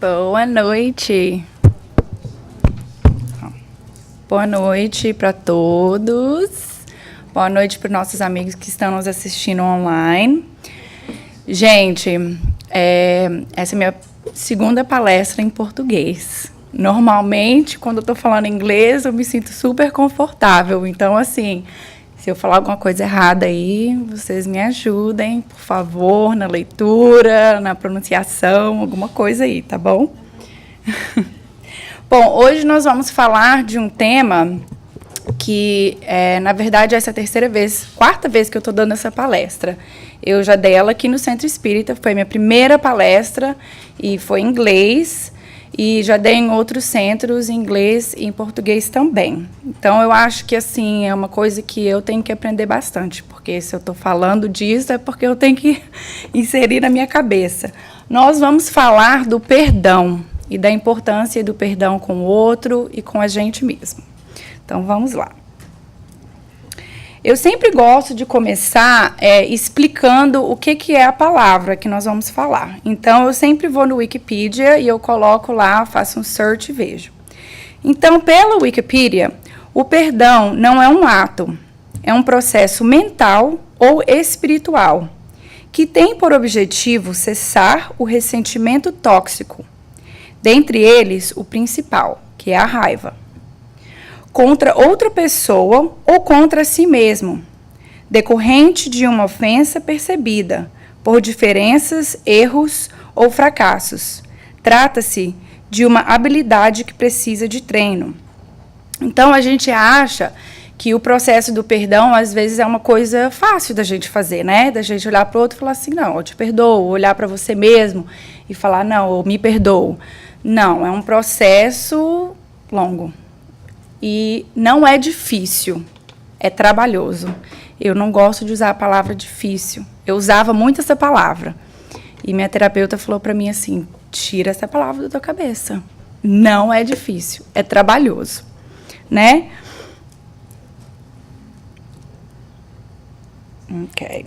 Boa noite. Boa noite para todos. Boa noite para os nossos amigos que estão nos assistindo online. Gente, essa é a minha segunda palestra em português. Normalmente, quando eu estou falando inglês, eu me sinto super confortável. Então, assim, se eu falar alguma coisa errada aí, vocês me ajudem, por favor, na leitura, na pronunciação, alguma coisa aí, tá bom? Bom, hoje nós vamos falar de um tema que, na verdade, essa é a quarta vez que eu estou dando essa palestra. Eu já dei ela aqui no Centro Espírita, foi minha primeira palestra e foi em inglês, e já dei em outros centros em inglês e em português também. Então, eu acho que, assim, é uma coisa que eu tenho que aprender bastante, porque se eu estou falando disso é porque eu tenho que inserir na minha cabeça. Nós vamos falar do perdão e da importância do perdão com o outro e com a gente mesmo. Então, vamos lá. Eu sempre gosto de começar explicando o que é a palavra que nós vamos falar. Então, eu sempre vou no Wikipedia e eu coloco lá, faço um search e vejo. Então, pela Wikipedia, o perdão não é um ato, é um processo mental ou espiritual, que tem por objetivo cessar o ressentimento tóxico, dentre eles o principal, que é a raiva, contra outra pessoa ou contra si mesmo, decorrente de uma ofensa percebida por diferenças, erros ou fracassos. Trata-se de uma habilidade que precisa de treino. Então, a gente acha que o processo do perdão, às vezes, é uma coisa fácil da gente fazer, né? Da gente olhar para o outro e falar assim, não, eu te perdoo. Olhar para você mesmo e falar, não, eu me perdoo. Não, é um processo longo. E não é difícil, é trabalhoso. Eu não gosto de usar a palavra difícil. Eu usava muito essa palavra. E minha terapeuta falou para mim assim, tira essa palavra da tua cabeça. Não é difícil, é trabalhoso, né? Ok.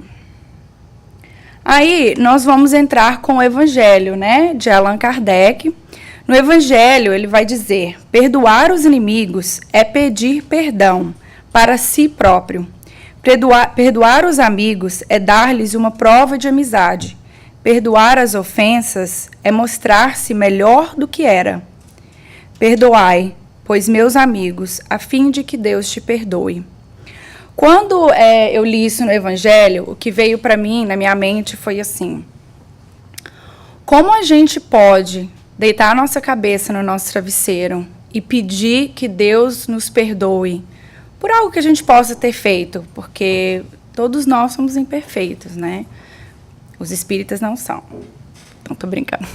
Aí, nós vamos entrar com o Evangelho, né, de Allan Kardec. No Evangelho, ele vai dizer, perdoar os inimigos é pedir perdão para si próprio. Perdoar os amigos é dar-lhes uma prova de amizade. Perdoar as ofensas é mostrar-se melhor do que era. Perdoai, pois, meus amigos, a fim de que Deus te perdoe. Quando eu li isso no Evangelho, o que veio para mim, na minha mente, foi assim, como a gente pode deitar a nossa cabeça no nosso travesseiro e pedir que Deus nos perdoe por algo que a gente possa ter feito, porque todos nós somos imperfeitos, né? Os espíritas não são. Então, tô brincando.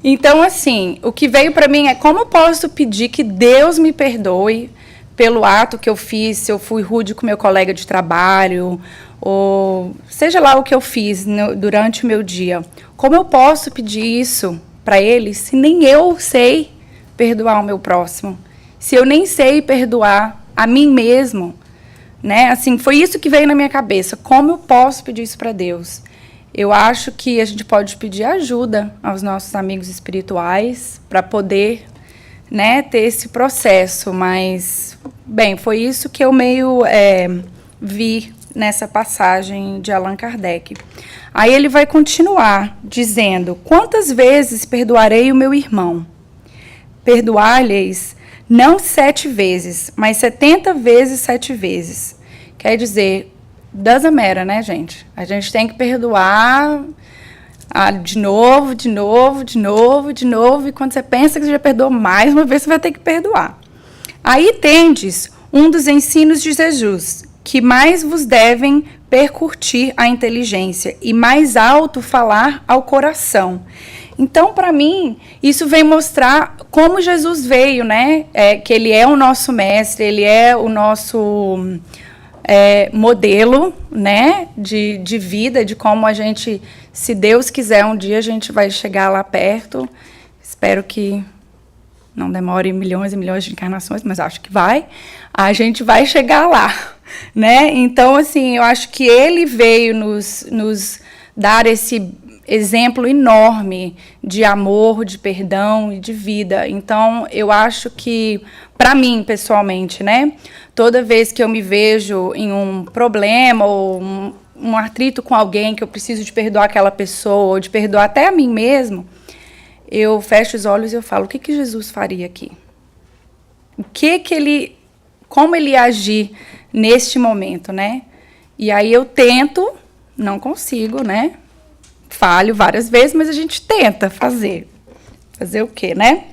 Então, assim, o que veio para mim é como eu posso pedir que Deus me perdoe pelo ato que eu fiz, se eu fui rude com meu colega de trabalho, ou seja lá o que eu fiz durante o meu dia. Como eu posso pedir isso para ele se nem eu sei perdoar o meu próximo? Se eu nem sei perdoar a mim mesmo, né? Assim, foi isso que veio na minha cabeça. Como eu posso pedir isso para Deus? Eu acho que a gente pode pedir ajuda aos nossos amigos espirituais para poder, né, ter esse processo. Mas, bem, foi isso que eu meio vi nessa passagem de Allan Kardec. Aí ele vai continuar dizendo, quantas vezes perdoarei o meu irmão? Perdoar-lhes não 7 vezes, mas 70 vezes 7 vezes. Quer dizer, doesn't matter, né, gente? A gente tem que perdoar de novo, e quando você pensa que você já perdoou mais uma vez, você vai ter que perdoar. Aí tendes um dos ensinos de Jesus, que mais vos devem percutir a inteligência e mais alto falar ao coração. Então, para mim, isso vem mostrar como Jesus veio, né? Que ele é o nosso mestre, ele é o nosso modelo, né? De vida, de como a gente, se Deus quiser, um dia a gente vai chegar lá perto. Espero que não demore milhões e milhões de encarnações, mas acho que vai. A gente vai chegar lá, né? Então, assim, eu acho que ele veio nos dar esse exemplo enorme de amor, de perdão e de vida. Então, eu acho que, para mim, pessoalmente, né, toda vez que eu me vejo em um problema ou um atrito com alguém que eu preciso de perdoar aquela pessoa, ou de perdoar até a mim mesmo, eu fecho os olhos e eu falo, o que que Jesus faria aqui? Como ele ia agir neste momento, né? E aí eu tento, não consigo, né? Falho várias vezes, mas a gente tenta fazer. Fazer o quê, né?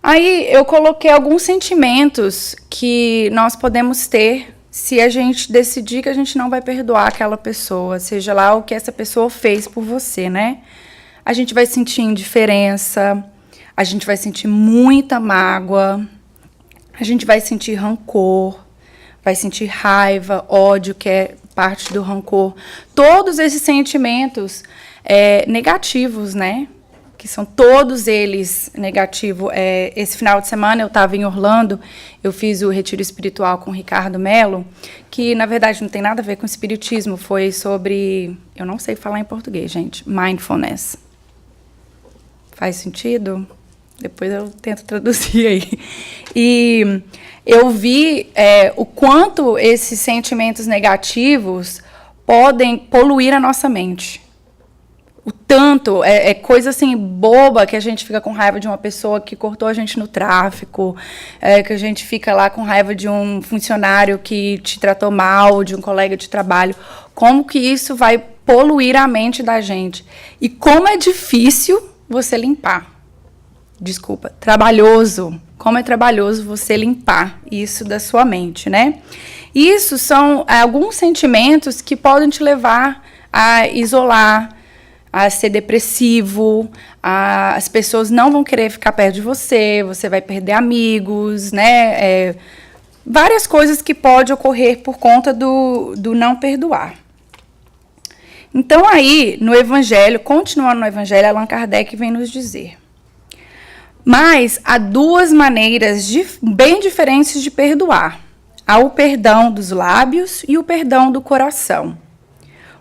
Aí eu coloquei alguns sentimentos que nós podemos ter se a gente decidir que a gente não vai perdoar aquela pessoa, seja lá o que essa pessoa fez por você, né? A gente vai sentir indiferença, a gente vai sentir muita mágoa, a gente vai sentir rancor, vai sentir raiva, ódio, que é parte do rancor. Todos esses sentimentos negativos, né? Que são todos eles negativos. Esse final de semana eu estava em Orlando, eu fiz o retiro espiritual com o Ricardo Mello, que na verdade não tem nada a ver com espiritismo, foi sobre, eu não sei falar em português, gente, mindfulness. Faz sentido? Depois eu tento traduzir aí. E eu vi o quanto esses sentimentos negativos podem poluir a nossa mente. O tanto, coisa assim boba, que a gente fica com raiva de uma pessoa que cortou a gente no tráfico, que a gente fica lá com raiva de um funcionário que te tratou mal, de um colega de trabalho. Como que isso vai poluir a mente da gente? E como é difícil você limpar. Desculpa, trabalhoso. Como é trabalhoso você limpar isso da sua mente, né? Isso são alguns sentimentos que podem te levar a isolar, a ser depressivo, as pessoas não vão querer ficar perto de você, você vai perder amigos, né? Várias coisas que podem ocorrer por conta do não perdoar. Então, aí, no Evangelho, continuando no Evangelho, Allan Kardec vem nos dizer: mas há duas maneiras bem diferentes de perdoar. Há o perdão dos lábios e o perdão do coração.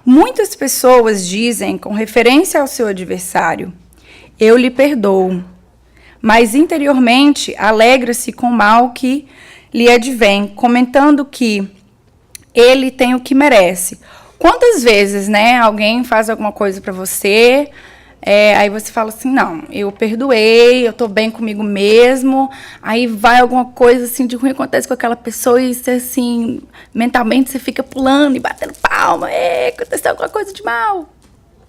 Muitas pessoas dizem, com referência ao seu adversário, eu lhe perdoo, mas interiormente alegra-se com o mal que lhe advém, comentando que ele tem o que merece. Quantas vezes, né, alguém faz alguma coisa para você, aí você fala assim, não, eu perdoei, eu tô bem comigo mesmo, aí vai alguma coisa assim de ruim acontece com aquela pessoa e você assim, mentalmente você fica pulando e batendo palma, aconteceu alguma coisa de mal.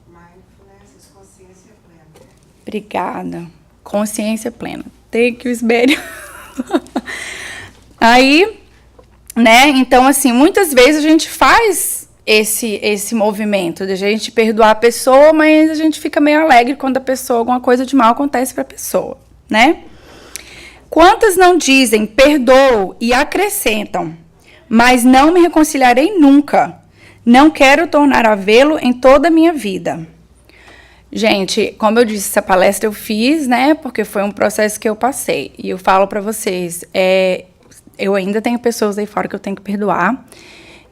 Mindfulness, consciência plena. Obrigada. Consciência plena. Thank you, Isbério. Aí, né, então assim, muitas vezes a gente faz esse movimento de a gente perdoar a pessoa, mas a gente fica meio alegre quando alguma coisa de mal acontece para a pessoa, né? Quantas não dizem perdoo e acrescentam, mas não me reconciliarei nunca. Não quero tornar a vê-lo em toda a minha vida. Gente, como eu disse, essa palestra eu fiz, né? Porque foi um processo que eu passei. E eu falo para vocês, eu ainda tenho pessoas aí fora que eu tenho que perdoar.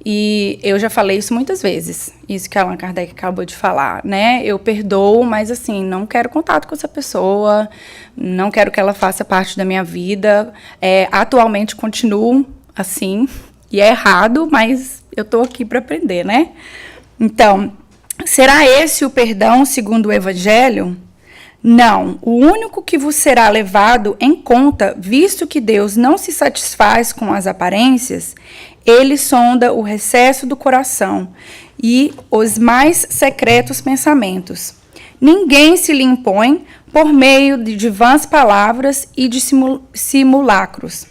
E eu já falei isso muitas vezes, isso que a Allan Kardec acabou de falar, né? Eu perdoo, mas assim, não quero contato com essa pessoa, não quero que ela faça parte da minha vida. Atualmente continuo assim, e é errado, mas eu estou aqui para aprender, né? Então, será esse o perdão segundo o Evangelho? Não, o único que vos será levado em conta, visto que Deus não se satisfaz com as aparências, ele sonda o recesso do coração e os mais secretos pensamentos. Ninguém se lhe impõe por meio de vãs palavras e de simulacros.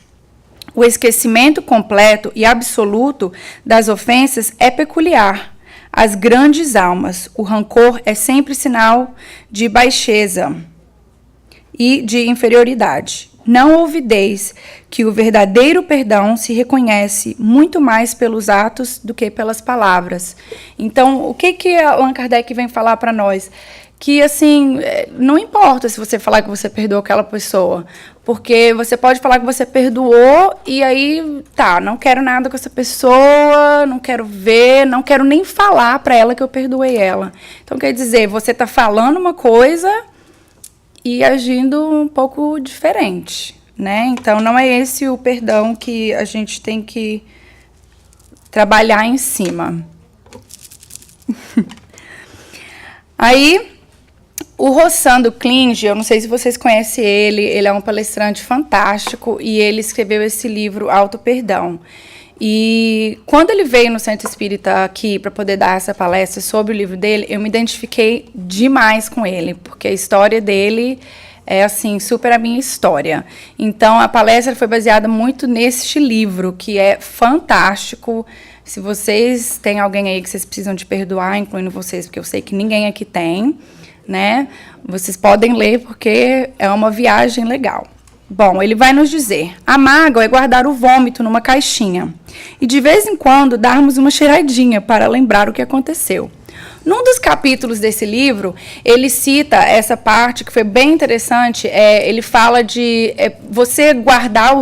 O esquecimento completo e absoluto das ofensas é peculiar às grandes almas. O rancor é sempre sinal de baixeza e de inferioridade. Não ouvideis que o verdadeiro perdão se reconhece muito mais pelos atos do que pelas palavras. Então, o que Allan Kardec vem falar para nós? que, assim, não importa se você falar que você perdoou aquela pessoa, porque você pode falar que você perdoou e aí, tá, não quero nada com essa pessoa, não quero ver, não quero nem falar para ela que eu perdoei ela. Então, quer dizer, você está falando uma coisa e agindo um pouco diferente, né? Então, não é esse o perdão que a gente tem que trabalhar em cima. Aí, o Rossando Klinge, eu não sei se vocês conhecem ele é um palestrante fantástico e ele escreveu esse livro, Auto Perdão. E quando ele veio no Centro Espírita aqui para poder dar essa palestra sobre o livro dele, eu me identifiquei demais com ele, porque a história dele é, assim, super a minha história. Então, a palestra foi baseada muito neste livro, que é fantástico. Se vocês têm alguém aí que vocês precisam de perdoar, incluindo vocês, porque eu sei que ninguém aqui tem, né? Vocês podem ler, porque é uma viagem legal. Bom, ele vai nos dizer: a mágoa é guardar o vômito numa caixinha e, de vez em quando, darmos uma cheiradinha para lembrar o que aconteceu. Num dos capítulos desse livro, ele cita essa parte que foi bem interessante. Ele fala de você guardar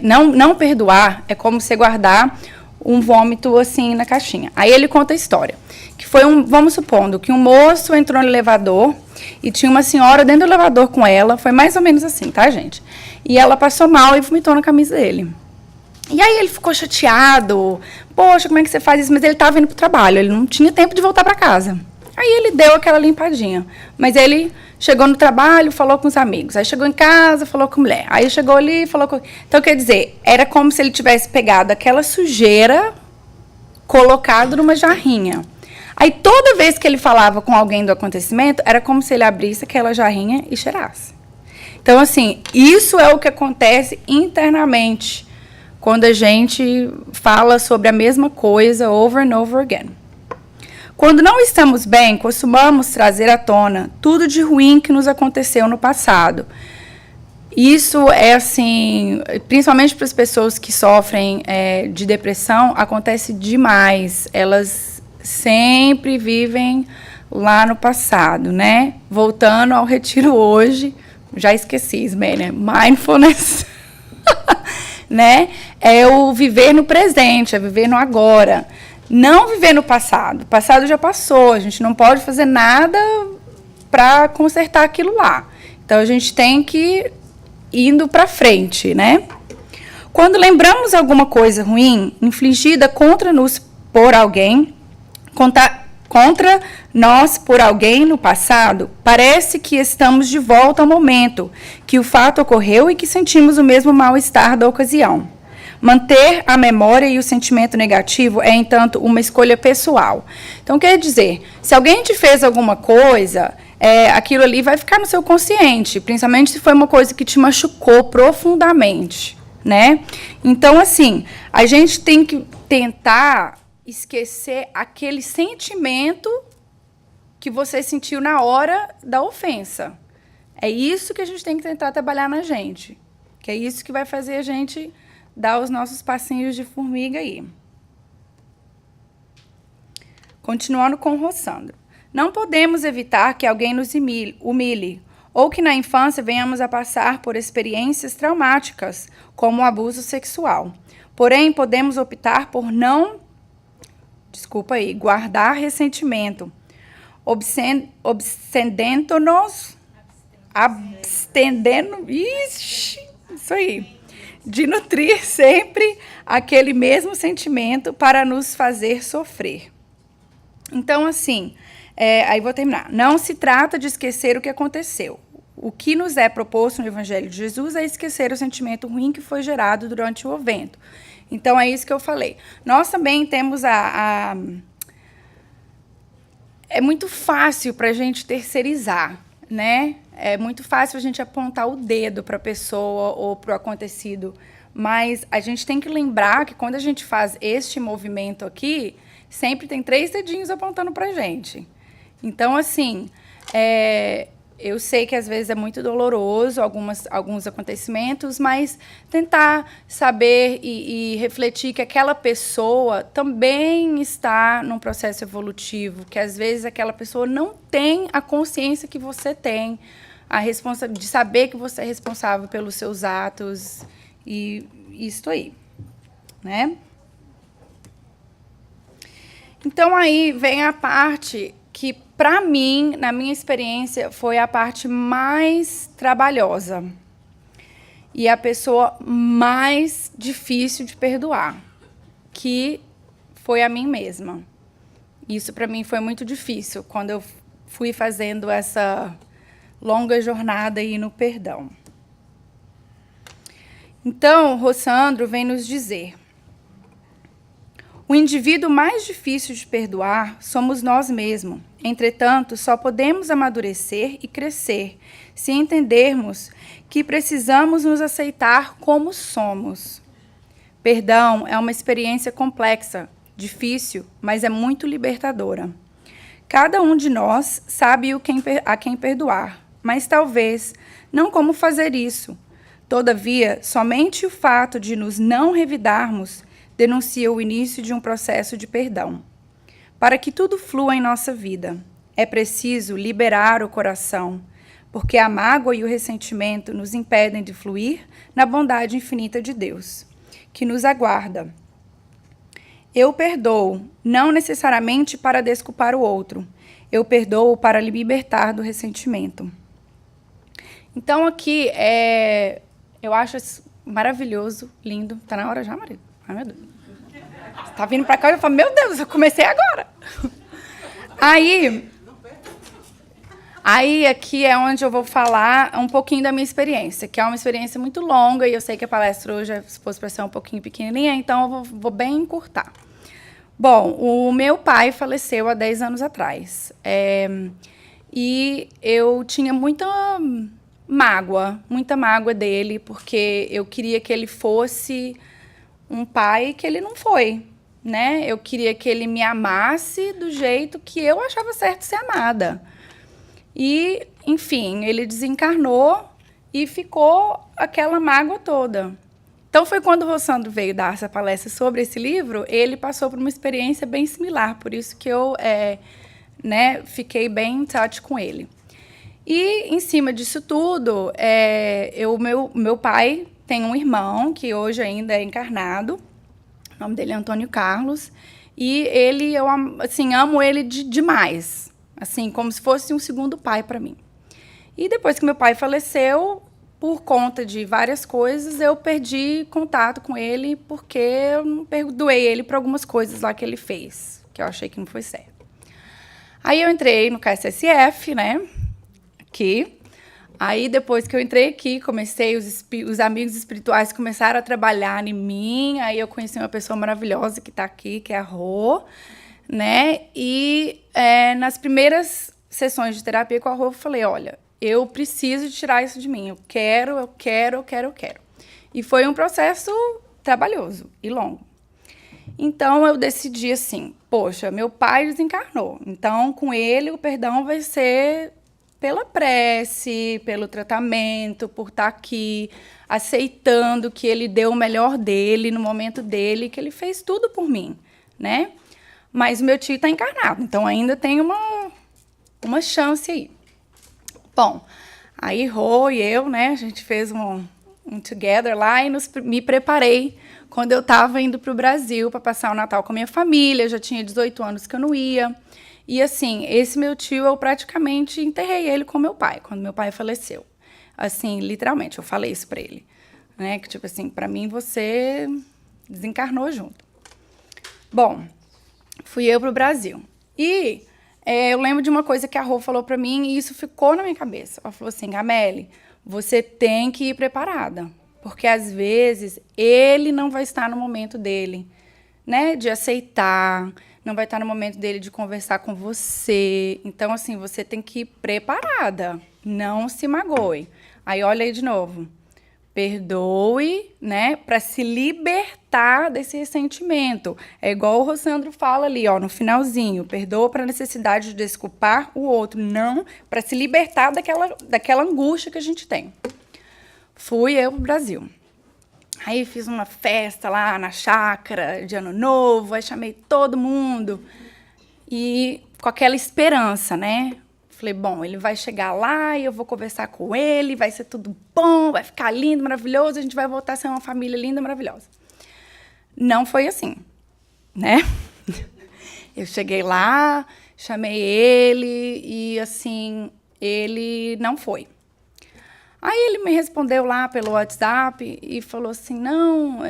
não perdoar é como você guardar um vômito assim na caixinha. Aí ele conta a história, que foi vamos supondo que um moço entrou no elevador e tinha uma senhora dentro do elevador com ela, foi mais ou menos assim, tá, gente? E ela passou mal e vomitou na camisa dele. E aí ele ficou chateado, poxa, como é que você faz isso? Mas ele estava indo para o trabalho, ele não tinha tempo de voltar para casa. Aí ele deu aquela limpadinha, mas ele chegou no trabalho, falou com os amigos, aí chegou em casa, falou com a mulher, aí chegou ali, falou com... Então, quer dizer, era como se ele tivesse pegado aquela sujeira, colocado numa jarrinha. Aí, toda vez que ele falava com alguém do acontecimento, era como se ele abrisse aquela jarrinha e cheirasse. Então, assim, isso é o que acontece internamente quando a gente fala sobre a mesma coisa over and over again. Quando não estamos bem, costumamos trazer à tona tudo de ruim que nos aconteceu no passado. Isso é assim, principalmente para as pessoas que sofrem de depressão, acontece demais. Elas sempre vivem lá no passado, né? Voltando ao retiro hoje, já esqueci, Ismênia, mindfulness, né? É o viver no presente, é viver no agora. Não viver no passado. O passado já passou, a gente não pode fazer nada para consertar aquilo lá. Então, a gente tem que ir indo para frente, né? Quando lembramos alguma coisa ruim, infligida contra nós por alguém no passado, parece que estamos de volta ao momento que o fato ocorreu e que sentimos o mesmo mal-estar da ocasião. Manter a memória e o sentimento negativo é, entanto, uma escolha pessoal. Então, quer dizer, se alguém te fez alguma coisa, aquilo ali vai ficar no seu consciente, principalmente se foi uma coisa que te machucou profundamente, né? Então, assim, a gente tem que tentar esquecer aquele sentimento que você sentiu na hora da ofensa. É isso que a gente tem que tentar trabalhar na gente, que é isso que vai fazer a gente dar os nossos passinhos de formiga aí. Continuando com o Rossandro. Não podemos evitar que alguém nos humilhe, ou que na infância venhamos a passar por experiências traumáticas, como o abuso sexual. Porém, podemos optar por não, guardar ressentimento, isso aí, de nutrir sempre aquele mesmo sentimento para nos fazer sofrer. Então, assim, aí vou terminar. Não se trata de esquecer o que aconteceu. O que nos é proposto no Evangelho de Jesus é esquecer o sentimento ruim que foi gerado durante o evento. Então, é isso que eu falei. Nós também temos é muito fácil para a gente terceirizar, né? É muito fácil a gente apontar o dedo para a pessoa ou para o acontecido, mas a gente tem que lembrar que quando a gente faz este movimento aqui, sempre tem 3 dedinhos apontando para a gente. Então, assim, eu sei que às vezes é muito doloroso alguns acontecimentos, mas tentar saber e refletir que aquela pessoa também está num processo evolutivo, que às vezes aquela pessoa não tem a consciência que você tem, de saber que você é responsável pelos seus atos e isso aí, né? Então, aí vem a parte que, para mim, na minha experiência, foi a parte mais trabalhosa e a pessoa mais difícil de perdoar, que foi a mim mesma. Isso, para mim, foi muito difícil quando eu fui fazendo essa longa jornada aí no perdão. Então, Rossandro vem nos dizer: o indivíduo mais difícil de perdoar somos nós mesmos. Entretanto, só podemos amadurecer e crescer se entendermos que precisamos nos aceitar como somos. Perdão é uma experiência complexa, difícil, mas é muito libertadora. Cada um de nós sabe a quem perdoar, mas talvez não como fazer isso. Todavia, somente o fato de nos não revidarmos denuncia o início de um processo de perdão. Para que tudo flua em nossa vida, é preciso liberar o coração, porque a mágoa e o ressentimento nos impedem de fluir na bondade infinita de Deus, que nos aguarda. Eu perdoo, não necessariamente para desculpar o outro. Eu perdoo para me libertar do ressentimento. Então, aqui, eu acho maravilhoso, lindo. Tá na hora já, marido? Ai, meu Deus. Você tá vindo pra cá e eu falo, meu Deus, eu comecei agora. Aí, aqui é onde eu vou falar um pouquinho da minha experiência, que é uma experiência muito longa, e eu sei que a palestra hoje é suposta para ser um pouquinho pequenininha, então eu vou bem encurtar. Bom, o meu pai faleceu há 10 anos atrás. E eu tinha muita mágoa dele, porque eu queria que ele fosse um pai que ele não foi, né? Eu queria que ele me amasse do jeito que eu achava certo ser amada. E, enfim, ele desencarnou e ficou aquela mágoa toda. Então, foi quando o Rossandro veio dar essa palestra sobre esse livro, ele passou por uma experiência bem similar, por isso que eu fiquei bem em touch com ele. E, em cima disso tudo, meu pai tem um irmão, que hoje ainda é encarnado, o nome dele é Antônio Carlos, e eu amo ele demais, assim, como se fosse um segundo pai para mim. E depois que meu pai faleceu, por conta de várias coisas, eu perdi contato com ele, porque eu não perdoei ele por algumas coisas lá que ele fez, que eu achei que não foi certo. Aí eu entrei no KSSF, né, aqui. Aí, depois que eu entrei aqui, os amigos espirituais começaram a trabalhar em mim, aí eu conheci uma pessoa maravilhosa que está aqui, que é a Rô, né, e nas primeiras sessões de terapia com a Rô, eu falei, olha, eu preciso tirar isso de mim, eu quero. E foi um processo trabalhoso e longo. Então, eu decidi assim, poxa, meu pai desencarnou, então, com ele, o perdão vai ser pela prece, pelo tratamento, por estar aqui, aceitando que ele deu o melhor dele, no momento dele, que ele fez tudo por mim, né? Mas o meu tio está encarnado, então ainda tem uma chance aí. Bom, aí Rô e eu, né, a gente fez um together lá e me preparei quando eu estava indo para o Brasil para passar o Natal com a minha família, já tinha 18 anos que eu não ia. E, assim, esse meu tio, eu praticamente enterrei ele com meu pai, quando meu pai faleceu. Assim, literalmente, eu falei isso para ele, né, que, tipo assim, para mim você desencarnou junto. Bom, fui eu para o Brasil. E eu lembro de uma coisa que a Rô falou para mim e isso ficou na minha cabeça. Ela falou assim, Gamélie, você tem que ir preparada, porque às vezes ele não vai estar no momento dele, né, de aceitar, não vai estar no momento dele de conversar com você. Então, assim, você tem que ir preparada, não se magoe. Aí, olha aí de novo. Perdoe, né, para se libertar desse ressentimento. É igual o Rossandro fala ali, ó, no finalzinho. Perdoa para a necessidade de desculpar o outro, não para se libertar daquela angústia que a gente tem. Fui eu pro Brasil. Aí fiz uma festa lá na chácara de Ano Novo, aí chamei todo mundo. E com aquela esperança, né? Falei, bom, ele vai chegar lá e eu vou conversar com ele, vai ser tudo bom, vai ficar lindo, maravilhoso, a gente vai voltar a ser uma família linda, maravilhosa. Não foi assim, né? Eu cheguei lá, chamei ele e, assim, ele não foi. Aí ele me respondeu lá pelo WhatsApp e falou assim, não,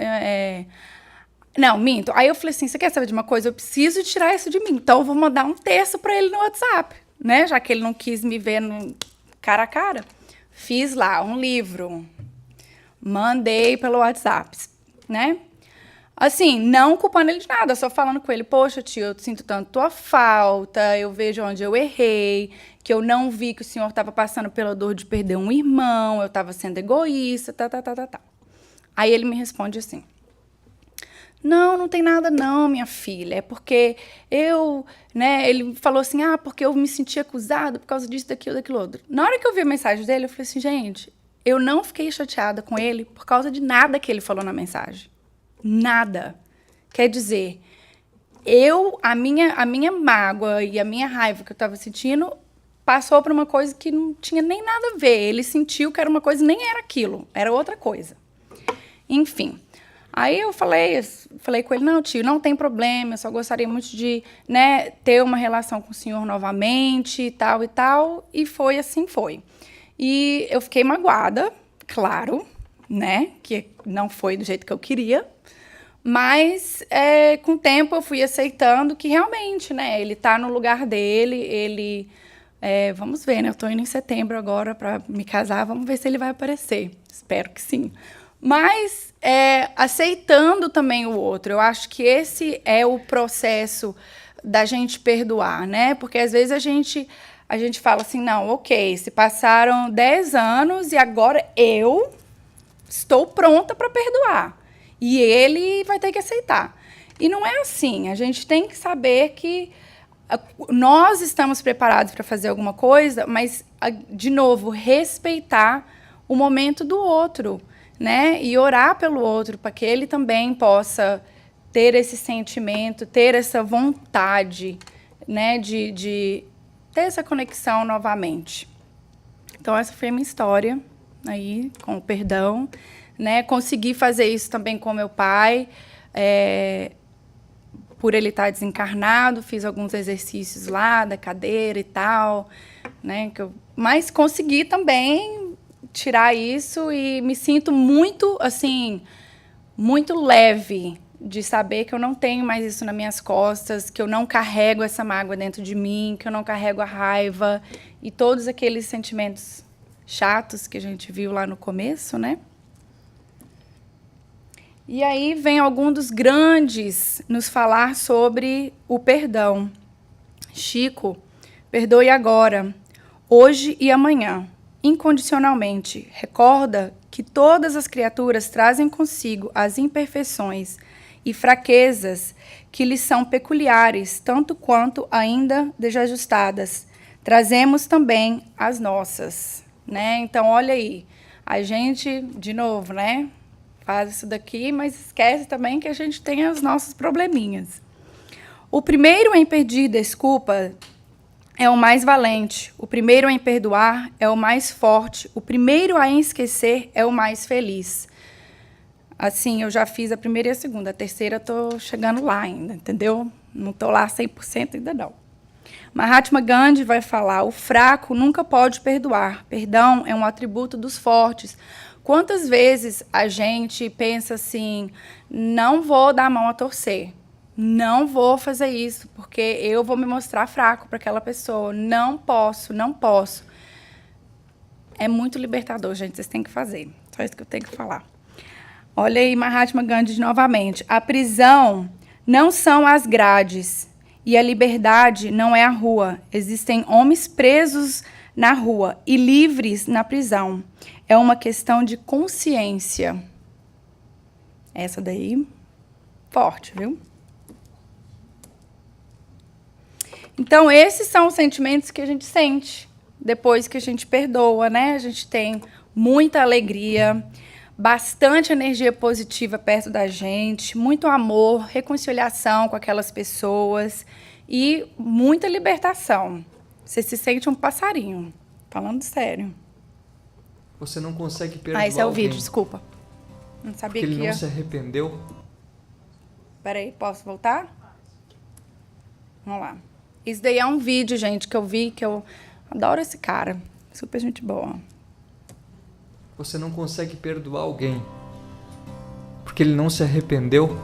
minto. Aí eu falei assim, você quer saber de uma coisa? Eu preciso tirar isso de mim, então eu vou mandar um texto para ele no WhatsApp, né? Já que ele não quis me ver no cara a cara. Fiz lá um livro, mandei pelo WhatsApp, né? Assim, não culpando ele de nada, só falando com ele, poxa, tio, eu sinto tanto tua falta, eu vejo onde eu errei, que eu não vi que o senhor estava passando pela dor de perder um irmão, eu estava sendo egoísta, tá. Aí ele me responde assim, não tem nada não, minha filha, é porque ele falou assim, porque eu me senti acusado por causa disso, daquilo outro. Na hora que eu vi a mensagem dele, eu falei assim, gente, eu não fiquei chateada com ele por causa de nada que ele falou na mensagem. Nada. Quer dizer, a minha mágoa e a minha raiva que eu estava sentindo passou para uma coisa que não tinha nem nada a ver. Ele sentiu que era uma coisa, nem era aquilo, era outra coisa. Enfim. Aí eu falei com ele, não, tio, não tem problema, eu só gostaria muito de, né, ter uma relação com o senhor novamente e tal, e foi assim, foi. E eu fiquei magoada, claro, né, que não foi do jeito que eu queria, mas com o tempo eu fui aceitando que realmente, né, ele tá no lugar dele, vamos ver, né, eu tô indo em setembro agora para me casar, vamos ver se ele vai aparecer, espero que sim. Mas aceitando também o outro, eu acho que esse é o processo da gente perdoar, né? Porque às vezes a gente fala assim, não, ok, se passaram 10 anos e agora eu estou pronta para perdoar. E ele vai ter que aceitar. E não é assim, a gente tem que saber que nós estamos preparados para fazer alguma coisa, mas, de novo, respeitar o momento do outro, né? E orar pelo outro, para que ele também possa ter esse sentimento, ter essa vontade, né? De ter essa conexão novamente. Então, essa foi a minha história aí, com o perdão, né? Consegui fazer isso também com meu pai, por ele estar desencarnado, fiz alguns exercícios lá da cadeira e tal, né? Mas consegui também tirar isso e me sinto muito, assim, muito leve de saber que eu não tenho mais isso nas minhas costas, que eu não carrego essa mágoa dentro de mim, que eu não carrego a raiva e todos aqueles sentimentos chatos que a gente viu lá no começo, né? E aí vem algum dos grandes nos falar sobre o perdão. Chico, perdoe agora, hoje e amanhã, incondicionalmente. Recorda que todas as criaturas trazem consigo as imperfeições e fraquezas que lhes são peculiares, tanto quanto ainda desajustadas. Trazemos também as nossas, né? Então, olha aí, a gente, de novo, né? Faz isso daqui, mas esquece também que a gente tem os nossos probleminhas. O primeiro em pedir desculpa é o mais valente. O primeiro em perdoar é o mais forte. O primeiro a esquecer é o mais feliz. Assim, eu já fiz a primeira e a segunda. A terceira, estou chegando lá ainda, entendeu? Não estou lá 100% ainda não. Mahatma Gandhi vai falar, o fraco nunca pode perdoar. Perdão é um atributo dos fortes. Quantas vezes a gente pensa assim, não vou dar a mão a torcer, não vou fazer isso, porque eu vou me mostrar fraco para aquela pessoa, não posso. É muito libertador, gente, vocês têm que fazer, só isso que eu tenho que falar. Olha aí, Mahatma Gandhi novamente, a prisão não são as grades e a liberdade não é a rua, existem homens presos na rua e livres na prisão. é uma questão de consciência. Essa daí, forte, viu? Então, esses são os sentimentos que a gente sente depois que a gente perdoa, né? A gente tem muita alegria, bastante energia positiva perto da gente, muito amor, reconciliação com aquelas pessoas e muita libertação. Você se sente um passarinho, falando sério. Você não consegue perdoar esse é o alguém vídeo, desculpa. Não sabia porque que ele ia... não se arrependeu? Peraí, posso voltar? Vamos lá. Isso daí é um vídeo, gente, que eu vi, que eu adoro esse cara. Super gente boa. Você não consegue perdoar alguém porque ele não se arrependeu?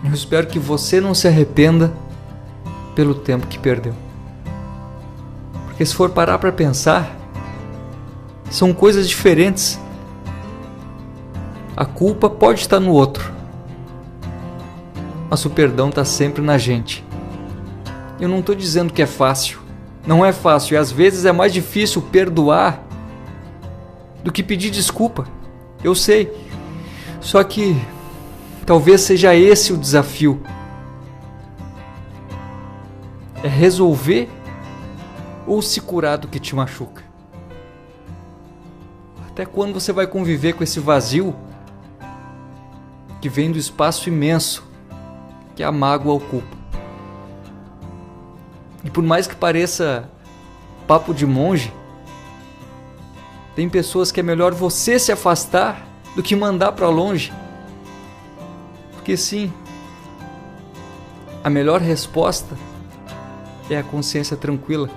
Eu espero que você não se arrependa pelo tempo que perdeu. Porque se for parar para pensar, são coisas diferentes. A culpa pode estar no outro, mas o perdão está sempre na gente. Eu não estou dizendo que é fácil. Não é fácil e às vezes é mais difícil perdoar do que pedir desculpa. Eu sei. Só que talvez seja esse o desafio. É resolver ou se curar do que te machuca. Até quando você vai conviver com esse vazio que vem do espaço imenso que a mágoa ocupa? E por mais que pareça papo de monge, tem pessoas que é melhor você se afastar do que mandar para longe. Porque sim, a melhor resposta é a consciência tranquila.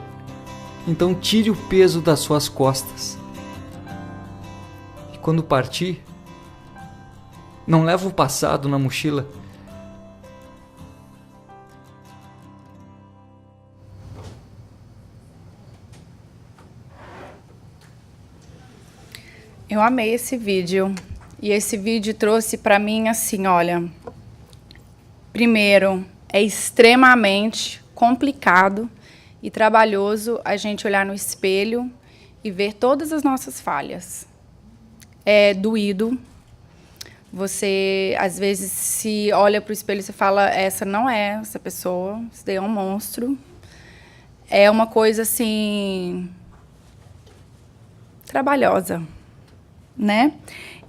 Então tire o peso das suas costas. E quando partir, não leva o passado na mochila. Eu amei esse vídeo. E esse vídeo trouxe para mim assim, olha, primeiro, é extremamente complicado e trabalhoso a gente olhar no espelho e ver todas as nossas falhas. É doído. Você, às vezes, se olha para o espelho e você fala, essa não é essa pessoa, isso daí é um monstro. É uma coisa, assim, trabalhosa, né?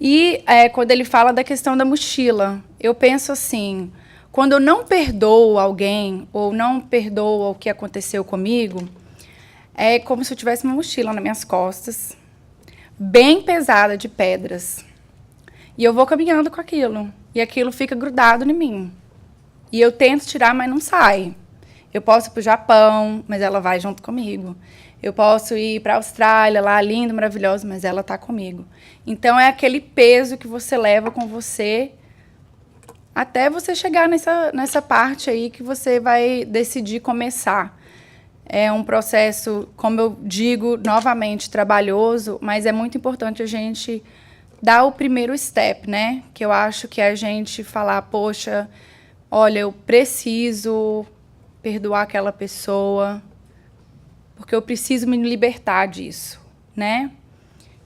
E quando ele fala da questão da mochila, eu penso assim, quando eu não perdoo alguém ou não perdoo o que aconteceu comigo, é como se eu tivesse uma mochila nas minhas costas, bem pesada de pedras. E eu vou caminhando com aquilo. E aquilo fica grudado em mim. E eu tento tirar, mas não sai. Eu posso ir para o Japão, mas ela vai junto comigo. Eu posso ir para a Austrália, lá, lindo, maravilhoso, mas ela está comigo. Então, é aquele peso que você leva com você até você chegar nessa parte aí que você vai decidir começar. É um processo, como eu digo, novamente, trabalhoso, mas é muito importante a gente dar o primeiro step, né? Que eu acho que é a gente falar, poxa, olha, eu preciso perdoar aquela pessoa, porque eu preciso me libertar disso, né?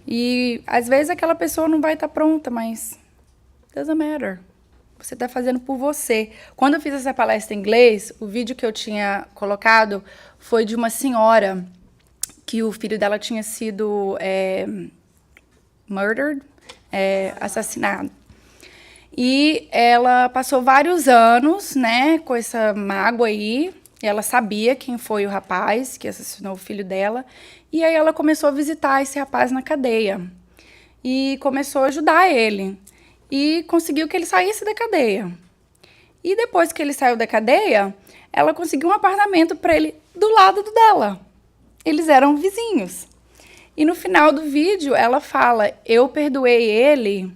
E, às vezes, aquela pessoa não vai estar pronta, mas doesn't matter. Você está fazendo por você. Quando eu fiz essa palestra em inglês, o vídeo que eu tinha colocado foi de uma senhora que o filho dela tinha sido murdered, assassinado. E ela passou vários anos, né, com essa mágoa aí. Ela sabia quem foi o rapaz que assassinou o filho dela. E aí ela começou a visitar esse rapaz na cadeia. E começou a ajudar ele. E conseguiu que ele saísse da cadeia. E depois que ele saiu da cadeia, ela conseguiu um apartamento para ele do lado do dela. Eles eram vizinhos. E no final do vídeo, ela fala, eu perdoei ele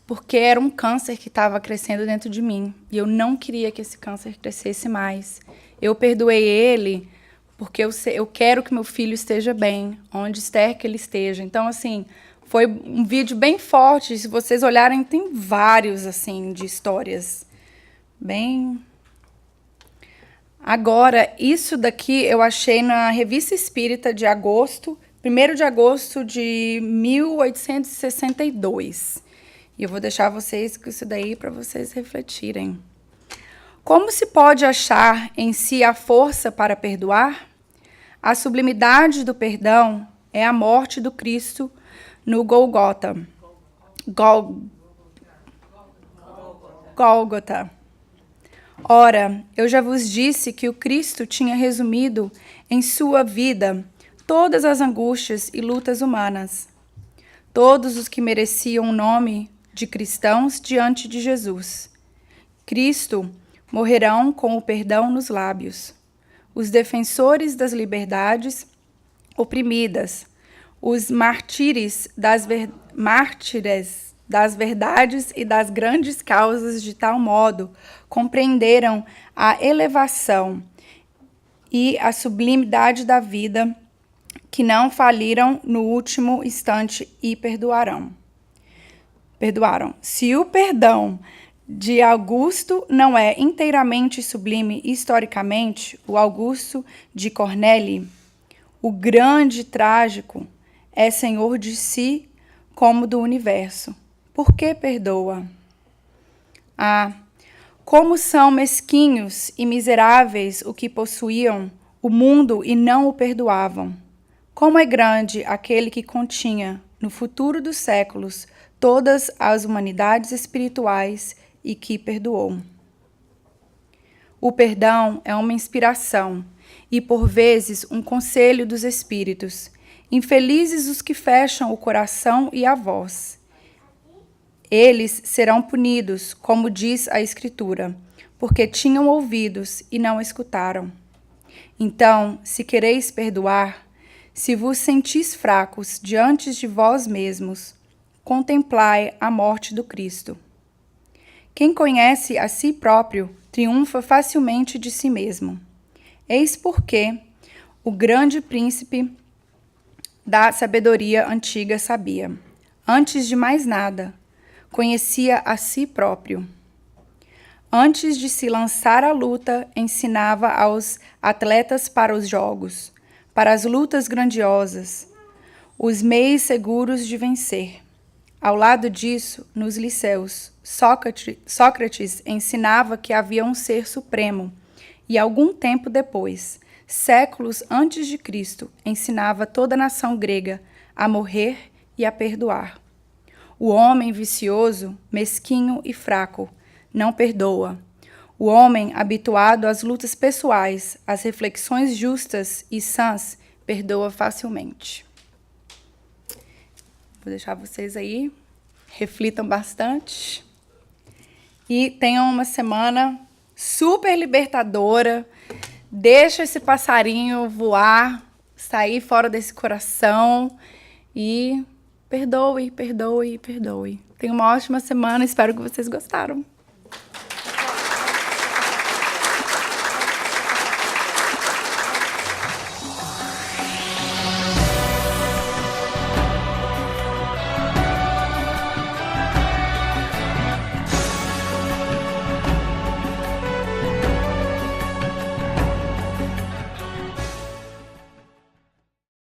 porque era um câncer que estava crescendo dentro de mim. E eu não queria que esse câncer crescesse mais. Eu perdoei ele porque eu quero que meu filho esteja bem, onde quer que ele esteja. Então, assim, foi um vídeo bem forte. Se vocês olharem, tem vários, assim, de histórias bem... Agora, isso daqui eu achei na Revista Espírita de agosto, 1º de agosto de 1862. E eu vou deixar vocês com isso daí para vocês refletirem. Como se pode achar em si a força para perdoar? A sublimidade do perdão é a morte do Cristo no Gólgota. Gólgota. Ora, eu já vos disse que o Cristo tinha resumido em sua vida todas as angústias e lutas humanas. Todos os que mereciam o nome de cristãos diante de Jesus Cristo morrerão com o perdão nos lábios. Os defensores das liberdades oprimidas, os mártires das verdades e das grandes causas de tal modo compreenderam a elevação e a sublimidade da vida que não faliram no último instante e perdoaram. Se o perdão de Augusto não é inteiramente sublime historicamente, o Augusto de Corneille, o grande trágico, é senhor de si como do universo. Por que perdoa? Como são mesquinhos e miseráveis o que possuíam o mundo e não o perdoavam. Como é grande aquele que continha, no futuro dos séculos, todas as humanidades espirituais e que perdoou. O perdão é uma inspiração e, por vezes, um conselho dos espíritos. Infelizes os que fecham o coração e a voz. Eles serão punidos, como diz a Escritura, porque tinham ouvidos e não escutaram. Então, se quereis perdoar, se vos sentis fracos diante de vós mesmos, contemplai a morte do Cristo. Quem conhece a si próprio triunfa facilmente de si mesmo. Eis porque o grande príncipe da sabedoria antiga sabia, antes de mais nada, conhecia a si próprio. Antes de se lançar à luta, ensinava aos atletas para os jogos, para as lutas grandiosas, os meios seguros de vencer. Ao lado disso, nos liceus, Sócrates ensinava que havia um ser supremo, e algum tempo depois, séculos antes de Cristo, ensinava toda a nação grega a morrer e a perdoar. O homem vicioso, mesquinho e fraco, não perdoa. O homem habituado às lutas pessoais, às reflexões justas e sãs, perdoa facilmente. Vou deixar vocês aí, reflitam bastante e tenham uma semana super libertadora. Deixa esse passarinho voar, sair fora desse coração e perdoe. Tenha uma ótima semana, espero que vocês gostaram.